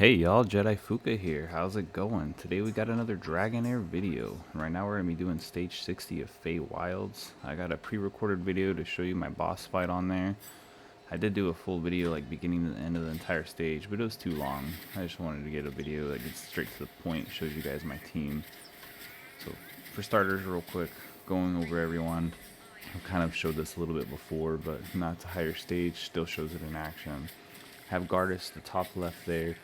Hey y'all, Jedi Fuka here. How's it going? Today we got another Dragonheir video. Right now we're gonna be doing stage 60 of Feywilds. I got a pre-recorded video to show you my boss fight on there. I did do a full video like beginning to the end of the entire stage, but it was too long. I just wanted to get a video that gets straight to the point, shows you guys my team. So for starters, real quick, going over everyone. I've kind of showed this a little bit before, but not to higher stage, still shows it in action. Have Gardas, the top left there.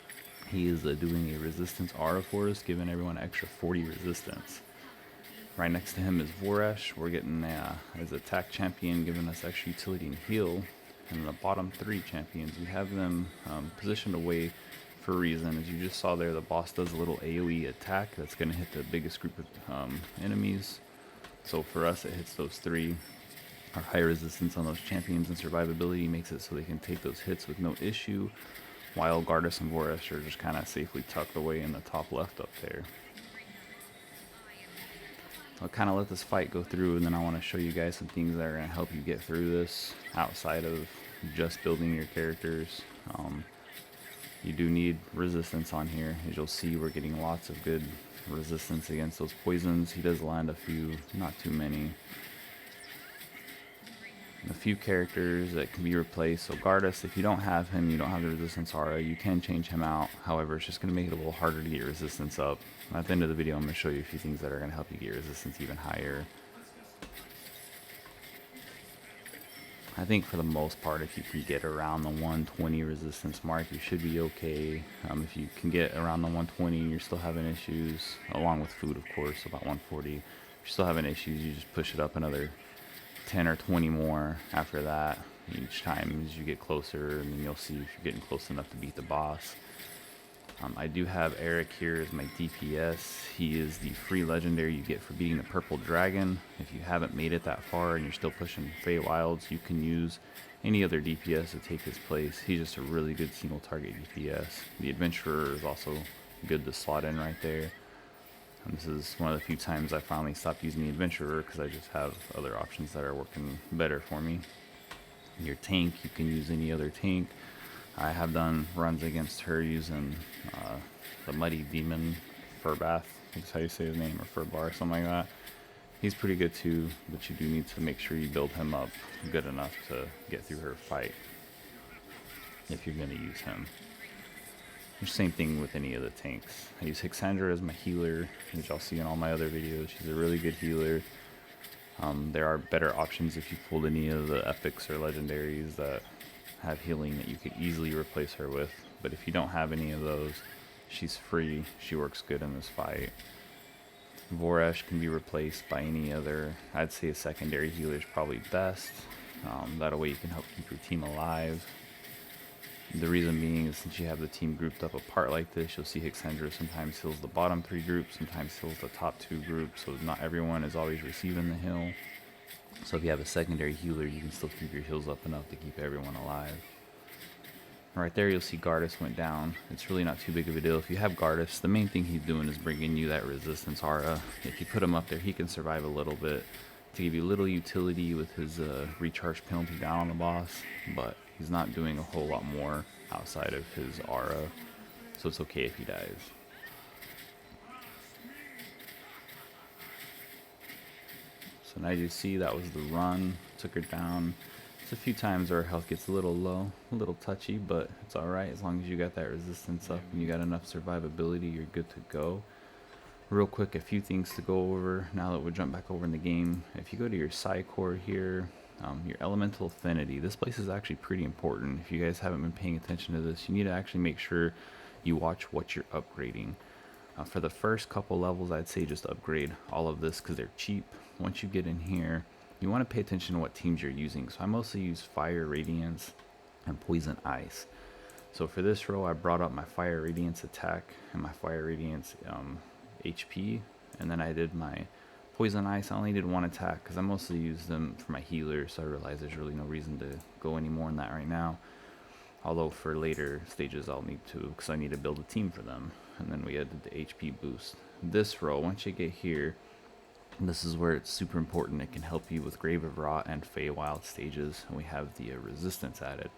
He is doing a resistance aura for us, giving everyone extra 40 resistance. Right next to him is Voresh. We're getting as attack champion, giving us extra utility and heal. And the bottom three champions, we have them positioned away for a reason. As you just saw there, the boss does a little AoE attack that's going to hit the biggest group of enemies. So for us, it hits those three. Our high resistance on those champions and survivability makes it so they can take those hits with no issue, while Gardas and Voresh are just kind of safely tucked away in the top left up there. I'll kind of let this fight go through, and then I want to show you guys some things that are going to help you get through this outside of just building your characters. You do need resistance on here. As you'll see, we're getting lots of good resistance against those poisons. He does land a few, not too many. A few characters that can be replaced. So Gardas, if you don't have him, you don't have the resistance aura, you can change him out. However, it's just going to make it a little harder to get resistance up. At the end of the video, I'm going to show you a few things that are going to help you get resistance even higher. I think for the most part, if you can get around the 120 resistance mark, you should be okay. If you can get around the 120 and you're still having issues, along with food, of course, about 140, if you're still having issues, you just push it up another 10 or 20 more after that each time as you get closer, and then you'll see if you're getting close enough to beat the boss. I do have Eric here as my DPS. He is the free legendary you get for beating the purple dragon. If you haven't made it that far and you're still pushing Feywilds, you can use any other DPS to take his place. He's just a really good single target DPS. The adventurer is also good to slot in right there. This is one of the few times I finally stopped using the adventurer because I just have other options that are working better for me. Your tank, you can use any other tank. I have done runs against her using the Muddy Demon Furbath, I think that's how you say his name, or Furbar, something like that. He's pretty good too, but you do need to make sure you build him up good enough to get through her fight if you're going to use him. Same thing with any of the tanks. I use Hixandra as my healer, which I'll see in all my other videos. She's a really good healer. There are better options if you pulled any of the epics or legendaries that have healing that you could easily replace her with. But if you don't have any of those, she's free. She works good in this fight. Voresh can be replaced by any other. I'd say a secondary healer is probably best. That way you can help keep your team alive. The reason being is since you have the team grouped up apart like this, you'll see Hixandra sometimes heals the bottom three groups, sometimes heals the top two groups, so not everyone is always receiving the heal. So if you have a secondary healer, you can still keep your heals up enough to keep everyone alive. Right there you'll see Gardas went down. It's really not too big of a deal. If you have Gardas, the main thing he's doing is bringing you that resistance aura. If you put him up there, he can survive a little bit to give you a little utility with his recharge penalty down on the boss, but he's not doing a whole lot more outside of his aura, so it's okay if he dies. So now you see that was the run, took her down. It's a few times our health gets a little low, a little touchy, but it's alright as long as you got that resistance up and you got enough survivability, you're good to go. Real quick, a few things to go over now that we jump back over in the game. If you go to your Psycore here, your elemental affinity, this place is actually pretty important. If you guys haven't been paying attention to this, you need to actually make sure you watch what you're upgrading. For the first couple levels, I'd say just upgrade all of this because they're cheap. Once you get in here, you want to pay attention to what teams you're using. So I mostly use Fire Radiance and Poison Ice. So for this row, I brought up my Fire Radiance attack and my Fire Radiance HP, and then I did my Poison Ice. I only did one attack because I mostly use them for my healer, so I realize there's really no reason to go any more in that right now. Although for later stages I'll need to, because I need to build a team for them. And then we added the HP boost. This row, once you get here, this is where it's super important. It can help you with Grave of Rot and Feywild stages, and we have the resistance added.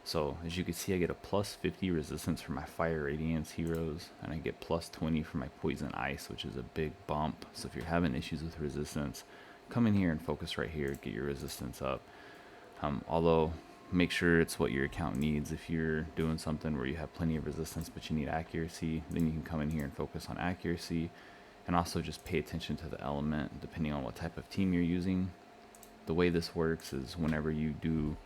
So as you can see, I get a plus 50 resistance for my Fire Radiance heroes, and I get plus 20 for my Poison Ice, which is a big bump. So if you're having issues with resistance, come in here and focus right here, get your resistance up. Although, make sure it's what your account needs. If you're doing something where you have plenty of resistance but you need accuracy, then you can come in here and focus on accuracy, and also just pay attention to the element depending on what type of team you're using. The way this works is whenever you do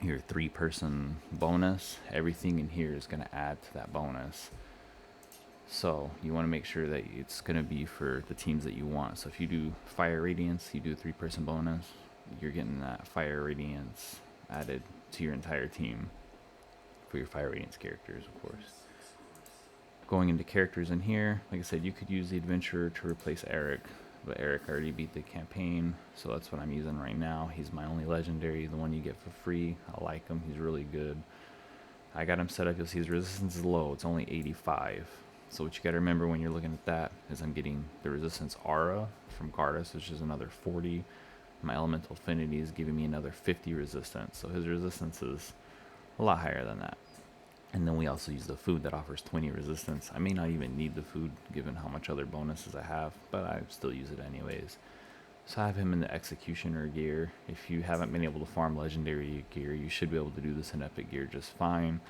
your 3-person bonus, everything in here is going to add to that bonus. So you want to make sure that it's going to be for the teams that you want. So if you do Fire Radiance, you do a 3-person bonus, you're getting that Fire Radiance added to your entire team for your Fire Radiance characters, of course. Going into characters in here, like I said, you could use the Adventurer to replace Eric, but Eric already beat the campaign, so that's what I'm using right now. He's my only legendary, the one you get for free. I like him, he's really good. I got him set up, you'll see his resistance is low, it's only 85. So what you gotta remember when you're looking at that is I'm getting the resistance aura from Gardas, which is another 40. My elemental affinity is giving me another 50 resistance, so his resistance is a lot higher than that. And then we also use the food that offers 20 resistance. I may not even need the food given how much other bonuses I have, but I still use it anyways. So I have him in the Executioner gear. If you haven't been able to farm legendary gear, you should be able to do this in epic gear just fine.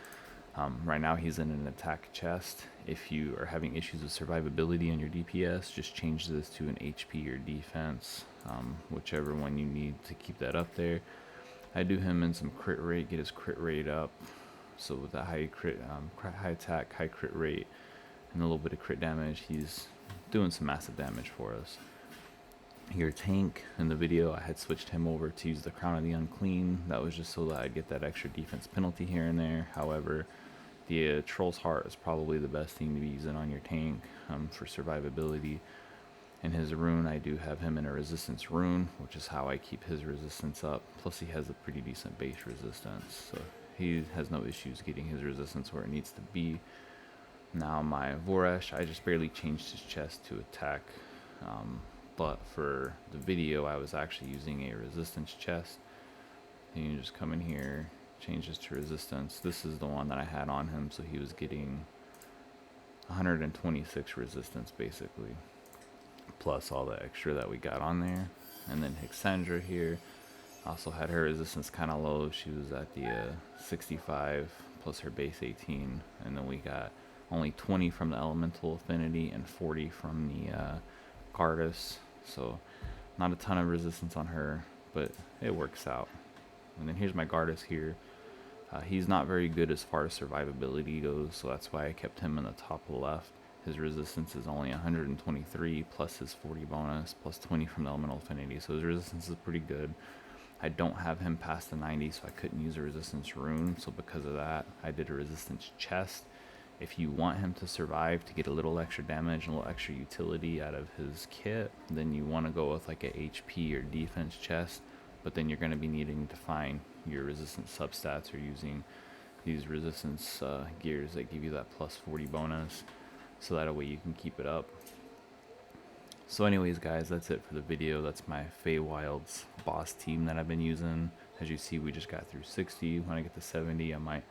Right now he's in an attack chest. If you are having issues with survivability on your DPS, just change this to an HP or defense, whichever one you need to keep that up there. I do him in some crit rate, get his crit rate up. So with that high crit, high attack, high crit rate, and a little bit of crit damage, he's doing some massive damage for us. Your tank in the video, I had switched him over to use the Crown of the Unclean. That was just so that I'd get that extra defense penalty here and there. However, the Troll's Heart is probably the best thing to be using on your tank for survivability. And his rune, I do have him in a resistance rune, which is how I keep his resistance up. Plus he has a pretty decent base resistance, so he has no issues getting his resistance where it needs to be. Now my Voresh, I just barely changed his chest to attack, but for the video I was actually using a resistance chest. And you just come in here, change this to resistance. This is the one that I had on him, so he was getting 126 resistance basically, plus all the extra that we got on there. And then Hexandra here also had her resistance kind of low. She was at the 65 plus her base 18, and then we got only 20 from the elemental affinity and 40 from the Gardas, so not a ton of resistance on her, but it works out. And then here's my Gardas here. He's not very good as far as survivability goes, so that's why I kept him in the top left. His resistance is only 123 plus his 40 bonus plus 20 from the elemental affinity, so his resistance is pretty good. I don't have him past the 90, so I couldn't use a resistance rune, so because of that I did a resistance chest. If you want him to survive, to get a little extra damage and a little extra utility out of his kit, then you want to go with like a HP or defense chest, but then you're going to be needing to find your resistance substats or using these resistance gears that give you that plus 40 bonus, so that way you can keep it up. So anyways guys, that's it for the video. That's my Feywild's boss team that I've been using. As you see, we just got through 60. When I get to 70, I might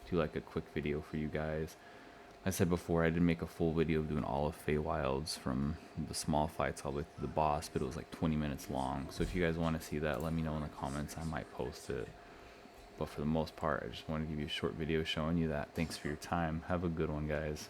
do like a quick video for you guys. I said before, I did make a full video of doing all of Feywild's from the small fights all the way to the boss, but it was like 20 minutes long. So if you guys want to see that, let me know in the comments. I might post it. But for the most part, I just want to give you a short video showing you that. Thanks for your time. Have a good one, guys.